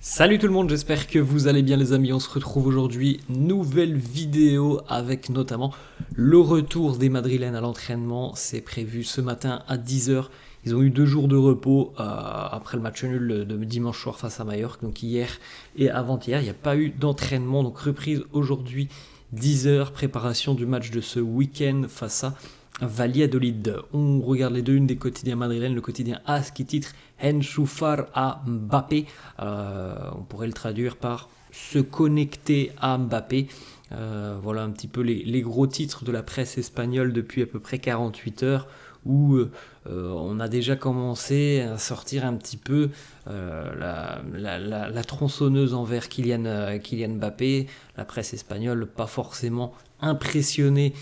Salut tout le monde, j'espère que vous allez bien les amis, on se retrouve aujourd'hui, nouvelle vidéo avec notamment le retour des Madrilènes à l'entraînement, c'est prévu ce matin à 10h, ils ont eu 2 jours de repos après le match nul de dimanche soir face à Majorque, donc hier et avant-hier, il n'y a pas eu d'entraînement, donc reprise aujourd'hui 10h, préparation du match de ce week-end face à Valladolid. On regarde les deux unes des quotidiens madrilènes. Le quotidien AS qui titre Enchufar à Mbappé. On pourrait le traduire par se connecter à Mbappé. Voilà un petit peu les gros titres de la presse espagnole depuis à peu près 48 heures où on a déjà commencé à sortir un petit peu la tronçonneuse envers Kylian Mbappé. La presse espagnole pas forcément impressionné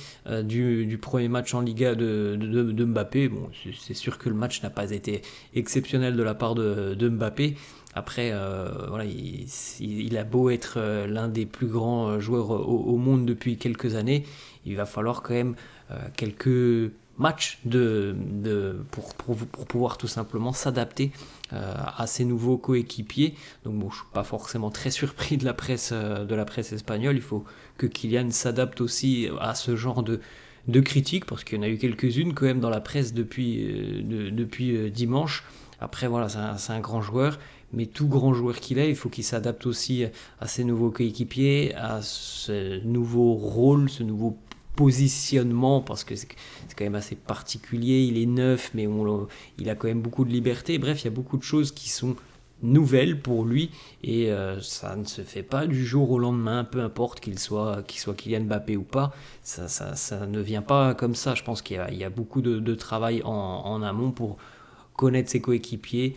du premier match en Liga de Mbappé. Bon, c'est sûr que le match n'a pas été exceptionnel de la part de Mbappé. Après, voilà, il a beau être l'un des plus grands joueurs au monde depuis quelques années, il va falloir quand même quelques matchs pour pouvoir tout simplement s'adapter à ses nouveaux coéquipiers. Donc bon, je ne suis pas forcément très surpris de la presse espagnole. Il faut que Kylian s'adapte aussi à ce genre de critiques, parce qu'il y en a eu quelques-unes quand même dans la presse depuis dimanche. Après voilà, c'est un grand joueur, mais tout grand joueur qu'il est, il faut qu'il s'adapte aussi à ses nouveaux coéquipiers, à ce nouveau rôle, ce nouveau positionnement, parce que c'est quand même assez particulier. Il est neuf, mais il a quand même beaucoup de liberté. Bref, il y a beaucoup de choses qui sont nouvelles pour lui, et ça ne se fait pas du jour au lendemain, peu importe qu'il soit Kylian Mbappé ou pas. Ça ne vient pas comme ça. Je pense qu'il y a beaucoup de travail en amont pour connaître ses coéquipiers,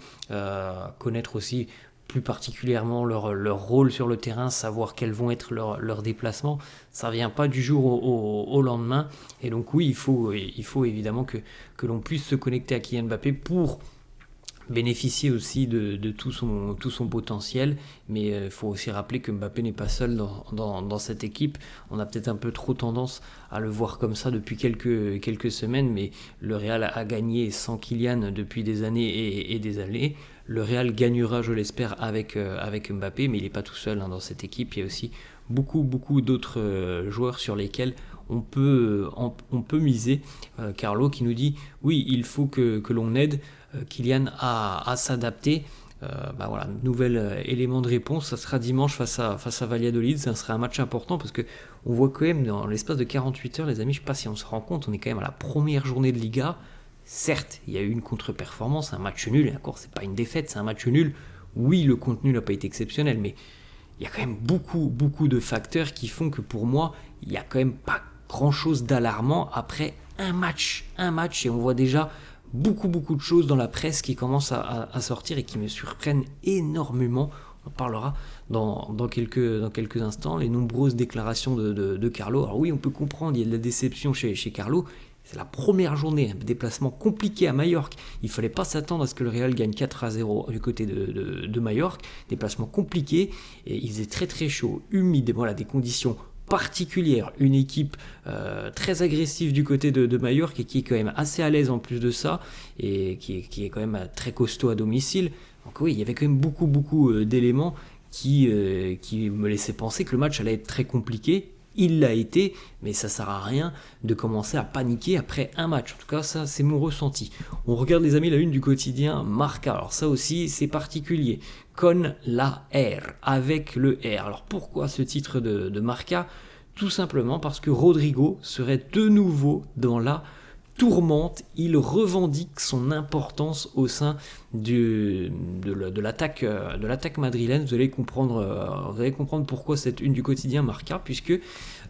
connaître aussi plus particulièrement leur rôle sur le terrain, savoir quels vont être leurs déplacements. Ça ne vient pas du jour au lendemain. Et donc oui, il faut évidemment que l'on puisse se connecter à Kylian Mbappé pour bénéficier aussi de tout son potentiel, mais il faut aussi rappeler que Mbappé n'est pas seul dans cette équipe. On a peut-être un peu trop tendance à le voir comme ça depuis quelques semaines, mais le Real a gagné sans Kylian depuis des années et des années. Le Real gagnera, je l'espère, avec Mbappé, mais il n'est pas tout seul dans cette équipe. Il y a aussi beaucoup d'autres joueurs sur lesquels on peut miser. Carlo qui nous dit oui, il faut que l'on aide Kylian à s'adapter. Voilà, nouvel élément de réponse, ça sera dimanche face à Valladolid. Ça sera un match important, parce que on voit quand même dans l'espace de 48 heures, les amis, je ne sais pas si on se rend compte, on est quand même à la première journée de Liga. Certes, il y a eu une contre-performance, un match nul, et encore, c'est pas une défaite, c'est un match nul. Oui, le contenu n'a pas été exceptionnel, mais il y a quand même beaucoup de facteurs qui font que pour moi, il n'y a quand même pas grand-chose d'alarmant après un match, et on voit déjà beaucoup de choses dans la presse qui commencent à sortir et qui me surprennent énormément. On en parlera dans quelques instants. Les nombreuses déclarations de Carlo. Alors oui, on peut comprendre, il y a de la déception chez Carlo. C'est la première journée, un déplacement compliqué à Majorque. Il ne fallait pas s'attendre à ce que le Real gagne 4-0 du côté de Majorque. Déplacement compliqué, et il faisait très chaud, humide, voilà, des conditions particulière, une équipe très agressive du côté de Majorque, et qui est quand même assez à l'aise en plus de ça, et qui est quand même très costaud à domicile. Donc oui, il y avait quand même beaucoup d'éléments qui me laissaient penser que le match allait être très compliqué. Il l'a été, mais ça sert à rien de commencer à paniquer après un match. En tout cas, ça, c'est mon ressenti. On regarde, les amis, la une du quotidien Marca. Alors ça aussi, c'est particulier. Con la R, avec le R. Alors pourquoi ce titre de Marca ? Tout simplement parce que Rodrigo serait de nouveau dans la tourmente. Il revendique son importance au sein de l'attaque madrilène. Vous allez comprendre pourquoi cette une du quotidien Marca, puisque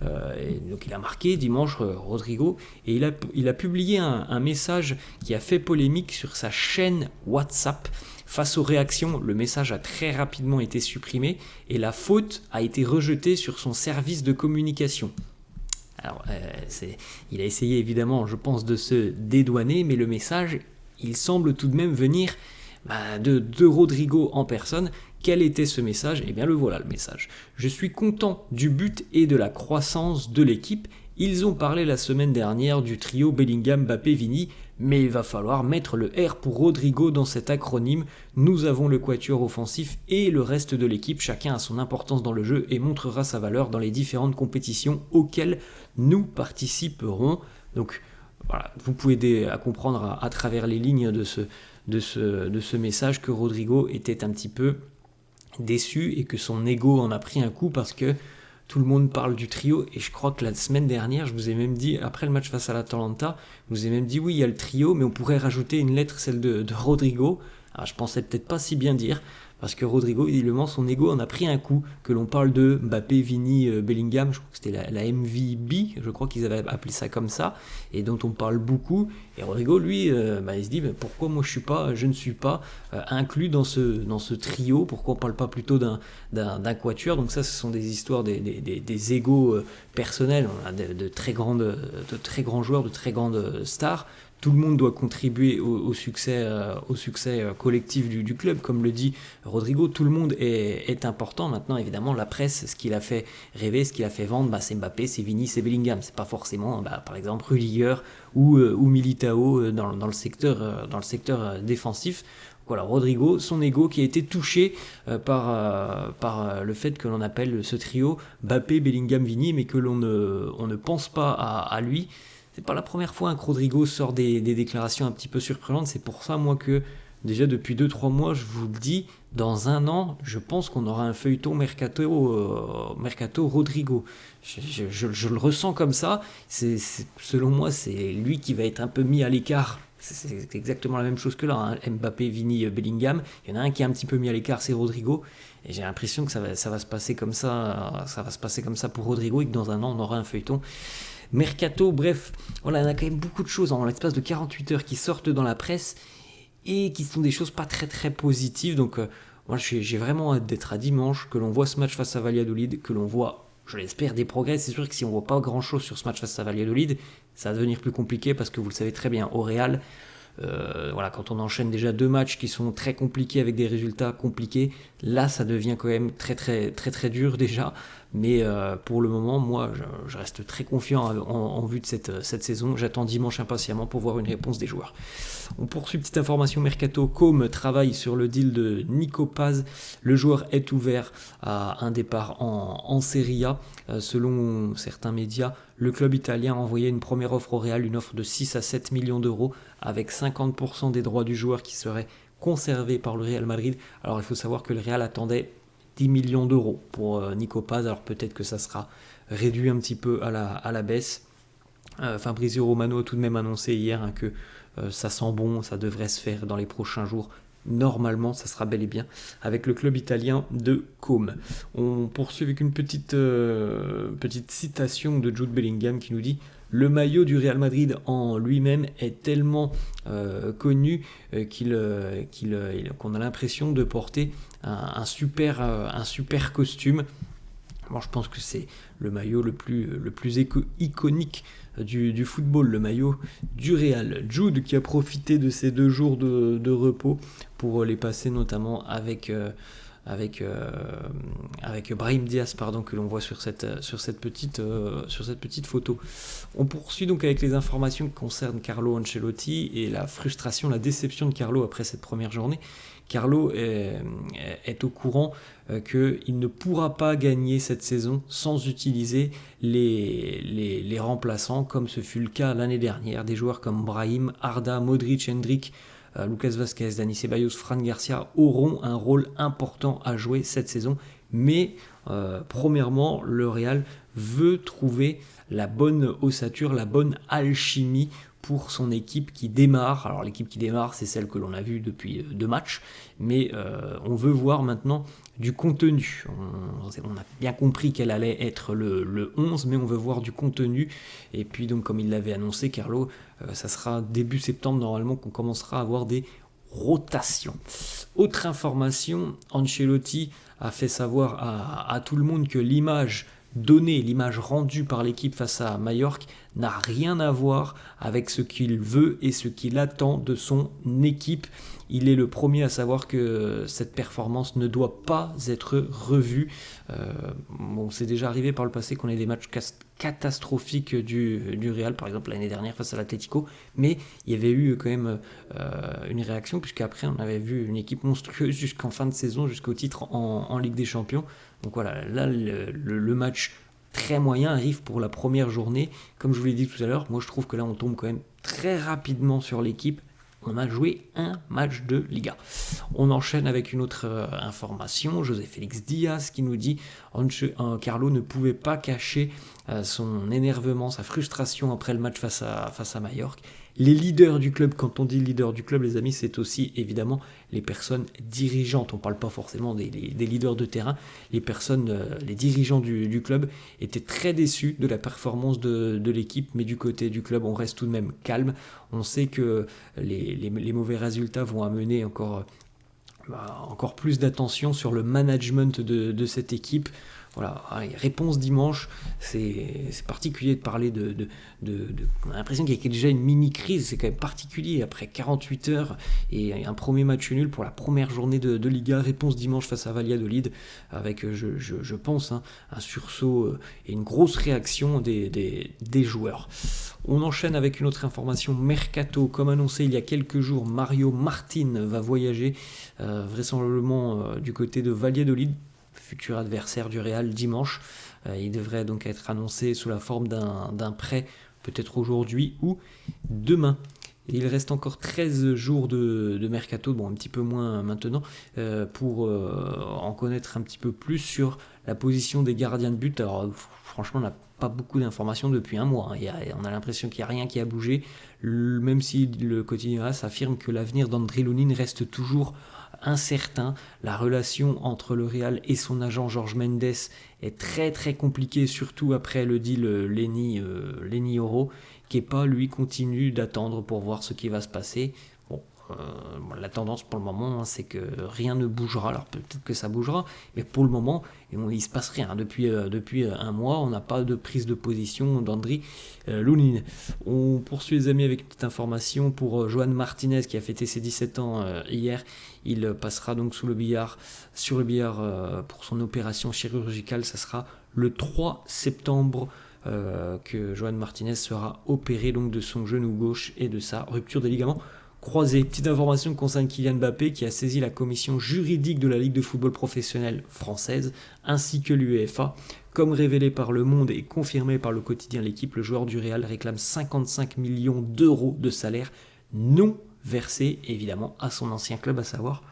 donc il a marqué dimanche, Rodrigo, et il a publié un message qui a fait polémique sur sa chaîne WhatsApp. Face aux réactions, le message a très rapidement été supprimé, et la faute a été rejetée sur son service de communication. Alors, il a essayé évidemment, je pense, de se dédouaner, mais le message, il semble tout de même venir de Rodrigo en personne. Quel était ce message ? Eh bien, le voilà, le message. Je suis content du but et de la croissance de l'équipe. Ils ont parlé la semaine dernière du trio Bellingham, Mbappé, Vini, mais il va falloir mettre le R pour Rodrigo dans cet acronyme. Nous avons le quatuor offensif et le reste de l'équipe, chacun a son importance dans le jeu et montrera sa valeur dans les différentes compétitions auxquelles nous participerons. Donc voilà, vous pouvez aider à comprendre à travers les lignes de ce message que Rodrigo était un petit peu déçu et que son ego en a pris un coup parce que tout le monde parle du trio et je crois que la semaine dernière, je vous ai même dit, après le match face à l'Atalanta, je vous ai même dit oui, il y a le trio, mais on pourrait rajouter une lettre, celle de Rodrigo. Alors je pensais peut-être pas si bien dire, parce que Rodrigo, évidemment, son ego en a pris un coup, que l'on parle de Mbappé, Vini, Bellingham, je crois que c'était la MVB, je crois qu'ils avaient appelé ça comme ça, et dont on parle beaucoup. Et Rodrigo, lui, il se dit, pourquoi moi je ne suis pas inclus dans ce trio, pourquoi on ne parle pas plutôt d'un quatuor. Donc ça, ce sont des histoires des égos personnels. On a de très grands joueurs, de très grandes stars. Tout le monde doit contribuer au succès collectif du club, comme le dit Rodrigo. Tout le monde est important. Maintenant, évidemment, la presse, ce qui l'a fait rêver, ce qui l'a fait vendre, c'est Mbappé, c'est Vini, c'est Bellingham. C'est pas forcément, par exemple, Rudiger ou Militao dans le secteur défensif. Voilà, Rodrigo, son ego qui a été touché par le fait que l'on appelle ce trio Mbappé, Bellingham, Vini, mais que on ne pense pas à lui. C'est pas la première fois que Rodrigo sort des déclarations un petit peu surprenantes. C'est pour ça, moi, que déjà depuis 2-3 mois, je vous le dis, dans un an, je pense qu'on aura un feuilleton mercato Rodrigo. Je le ressens comme ça. Selon moi, c'est lui qui va être un peu mis à l'écart. C'est exactement la même chose que là, hein. Mbappé, Vini, Bellingham. Il y en a un qui est un petit peu mis à l'écart, c'est Rodrigo. Et j'ai l'impression que ça va se passer comme ça. Ça va se passer comme ça pour Rodrigo et que dans un an, on aura un feuilleton mercato. Bref, voilà, on a quand même beaucoup de choses en l'espace de 48 heures qui sortent dans la presse et qui sont des choses pas très très positives. Donc moi j'ai vraiment hâte d'être à dimanche, que l'on voit ce match face à Valladolid, que l'on voit, je l'espère, des progrès. C'est sûr que si on voit pas grand chose sur ce match face à Valladolid, ça va devenir plus compliqué parce que vous le savez très bien, au Real, voilà, quand on enchaîne déjà 2 matchs qui sont très compliqués avec des résultats compliqués, là ça devient quand même très très très très dur déjà. Mais pour le moment, moi, je reste très confiant en vue de cette saison. J'attends dimanche impatiemment pour voir une réponse des joueurs. On poursuit, petite information mercato. Com travaille sur le deal de Nico Paz. Le joueur est ouvert à un départ en Serie A. Selon certains médias, le club italien a envoyé une première offre au Real, une offre de 6 à 7 millions d'euros, avec 50% des droits du joueur qui seraient conservés par le Real Madrid. Alors il faut savoir que le Real attendait 10 millions d'euros pour Nico Paz, alors peut-être que ça sera réduit un petit peu à la baisse. Fabrizio Romano a tout de même annoncé hier que ça sent bon, ça devrait se faire dans les prochains jours. Normalement, ça sera bel et bien avec le club italien de Com. On poursuit avec une petite citation de Jude Bellingham qui nous dit: le maillot du Real Madrid en lui-même est tellement connu qu'on a l'impression de porter un super costume. Bon, je pense que c'est le maillot le plus iconique du football, le maillot du Real. Jude qui a profité de ces 2 jours de repos pour les passer notamment avec Brahim Diaz, que l'on voit sur cette petite photo. On poursuit donc avec les informations qui concernent Carlo Ancelotti et la frustration, la déception de Carlo après cette première journée. Carlo est au courant qu'il ne pourra pas gagner cette saison sans utiliser les remplaçants, comme ce fut le cas l'année dernière. Des joueurs comme Brahim, Arda, Modric, Hendrik, Lucas Vazquez, Dani Ceballos, Fran Garcia auront un rôle important à jouer cette saison. Mais premièrement, le Real veut trouver la bonne ossature, la bonne alchimie pour son équipe qui démarre. Alors l'équipe qui démarre, c'est celle que l'on a vue depuis 2 matchs, mais on veut voir maintenant du contenu. On a bien compris qu'elle allait être le 11, mais on veut voir du contenu. Et puis donc, comme il l'avait annoncé, Carlo, ça sera début septembre normalement qu'on commencera à avoir des rotations. Autre information, Ancelotti a fait savoir à tout le monde que l'image rendue par l'équipe face à Majorque n'a rien à voir avec ce qu'il veut et ce qu'il attend de son équipe. il est le premier à savoir que cette performance ne doit pas être revue. C'est déjà arrivé par le passé qu'on ait des matchs catastrophiques du Real, par exemple l'année dernière face à l'Atlético, mais il y avait eu quand même une réaction, puisqu'après on avait vu une équipe monstrueuse jusqu'en fin de saison, jusqu'au titre en Ligue des Champions. Donc voilà, là le match très moyen arrive pour la première journée. Comme je vous l'ai dit tout à l'heure, moi je trouve que là on tombe quand même très rapidement sur l'équipe. On a joué un match de Liga. On enchaîne avec une autre information. José Félix Diaz qui nous dit Carlo ne pouvait pas cacher son énervement, sa frustration après le match face à Majorque. Les leaders du club, quand on dit leader du club, les amis, c'est aussi évidemment les personnes dirigeantes. On ne parle pas forcément des leaders de terrain. Les dirigeants du club étaient très déçus de la performance de l'équipe, mais du côté du club, on reste tout de même calme. On sait que les mauvais résultats vont amener encore plus d'attention sur le management de cette équipe. Voilà, allez, réponse dimanche, c'est particulier de parler on a l'impression qu'il y a déjà une mini-crise, c'est quand même particulier, après 48 heures et un premier match nul pour la première journée de Liga, réponse dimanche face à Valladolid, avec, je pense, un sursaut et une grosse réaction des joueurs. On enchaîne avec une autre information, Mercato, comme annoncé il y a quelques jours, Mario Martin va voyager vraisemblablement du côté de Valladolid, futur adversaire du Real dimanche. Il devrait donc être annoncé sous la forme d'un prêt, peut-être aujourd'hui ou demain. Il reste encore 13 jours de mercato, un petit peu moins maintenant, pour en connaître un petit peu plus sur la position des gardiens de but. Alors franchement, on n'a pas beaucoup d'informations depuis un mois. On a l'impression qu'il n'y a rien qui a bougé, même si le quotidien AS affirme que l'avenir d'André Lunin reste toujours incertain. La relation entre le Real et son agent Jorge Mendes est très très compliquée, surtout après le deal Lenny Oro. Kepa, lui, continue d'attendre pour voir ce qui va se passer. La tendance pour le moment, c'est que rien ne bougera. Alors peut-être que ça bougera, mais pour le moment, il ne se passe rien. Depuis un mois, on n'a pas de prise de position d'André Lunin. On poursuit les amis avec une petite information pour Joan Martinez qui a fêté ses 17 ans hier. Il passera donc sur le billard pour son opération chirurgicale. Ça sera le 3 septembre. Que Joan Martinez sera opéré donc de son genou gauche et de sa rupture des ligaments croisés. Petite information concernant Kylian Mbappé qui a saisi la commission juridique de la Ligue de football professionnelle française ainsi que l'UEFA. Comme révélé par Le Monde et confirmé par le quotidien L'Équipe, le joueur du Real réclame 55 millions d'euros de salaire non versés évidemment à son ancien club, à savoir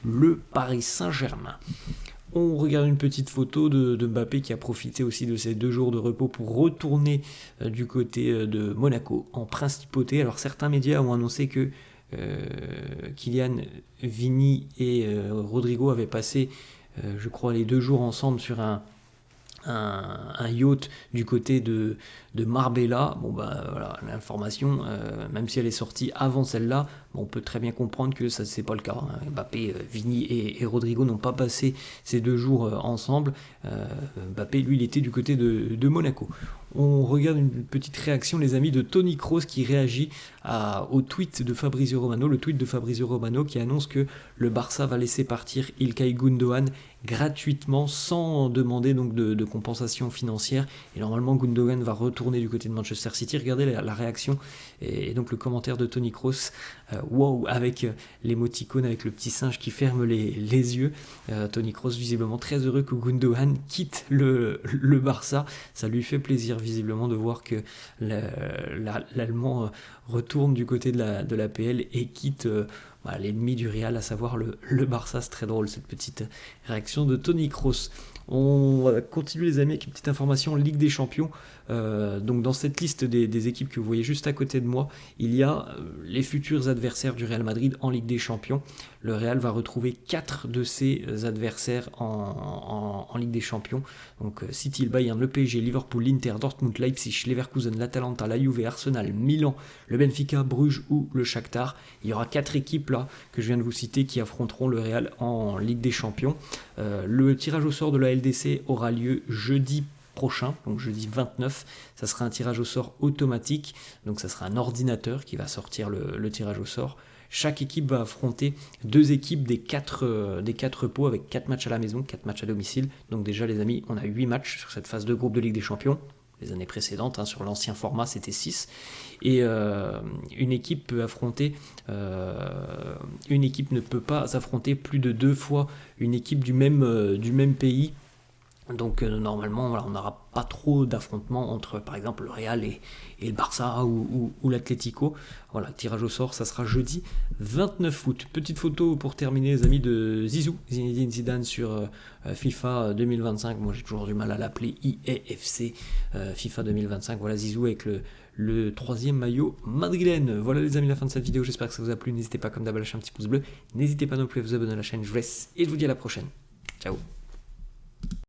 le Paris Saint-Germain. On regarde une petite photo de Mbappé qui a profité aussi de ces 2 jours de repos pour retourner du côté de Monaco en principauté. Alors certains médias ont annoncé que Kylian, Vini et Rodrigo avaient passé, je crois, les 2 jours ensemble sur un yacht du côté de Marbella. Voilà, l'information, même si elle est sortie avant celle-là, on peut très bien comprendre que ça c'est pas le cas. Mbappé, Vini et Rodrigo n'ont pas passé ces 2 jours ensemble. Mbappé, lui, il était du côté de Monaco. On regarde une petite réaction, les amis, de Tony Kroos qui réagit au tweet de Fabrizio Romano, le tweet de Fabrizio Romano qui annonce que le Barça va laisser partir Ilkay Gundogan gratuitement sans demander donc de compensation financière, et normalement Gundogan va retourner du côté de Manchester City. Regardez la réaction et donc le commentaire de Tony Kroos, wow, avec l'émoticône avec le petit singe qui ferme les yeux. Tony Kroos visiblement très heureux que Gundogan quitte le Barça, ça lui fait plaisir visiblement de voir que l'Allemand retourne du côté de la PL et quitte l'ennemi du Real, à savoir le Barça. C'est très drôle cette petite réaction de Tony Kroos. On va continuer les amis avec une petite information Ligue des Champions. Donc dans cette liste des équipes que vous voyez juste à côté de moi, il y a les futurs adversaires du Real Madrid en Ligue des Champions. Le Real va retrouver 4 de ses adversaires en Ligue des Champions. Donc City, le Bayern, le PSG, Liverpool, l'Inter, Dortmund, Leipzig, Leverkusen, l'Atalanta, la Juve, Arsenal, Milan, le Benfica, Bruges ou le Shakhtar. Il y aura 4 équipes là que je viens de vous citer qui affronteront le Real en Ligue des Champions. Le tirage au sort de la LDC aura lieu jeudi prochain, donc jeudi 29, ça sera un tirage au sort automatique, donc ça sera un ordinateur qui va sortir le tirage au sort. Chaque équipe va affronter 2 équipes des 4 pots avec 4 matchs à la maison, 4 matchs à domicile. Donc déjà les amis, on a 8 matchs sur cette phase de groupe de Ligue des Champions. Les années précédentes, sur l'ancien format c'était 6. Et une équipe peut affronter, une équipe ne peut pas s'affronter plus de 2 fois une équipe du même pays. Donc normalement, voilà, on n'aura pas trop d'affrontements entre par exemple le Real et le Barça ou l'Atlético. Voilà, tirage au sort, ça sera jeudi 29 août. Petite photo pour terminer les amis de Zizou, Zinedine Zidane sur FIFA 2025. Moi j'ai toujours du mal à l'appeler IAFC FIFA 2025. Voilà Zizou avec le 3e maillot madrilène. Voilà les amis, la fin de cette vidéo, j'espère que ça vous a plu. N'hésitez pas comme d'hab à lâcher un petit pouce bleu. N'hésitez pas non plus à vous abonner à la chaîne, je vous laisse et je vous dis à la prochaine. Ciao.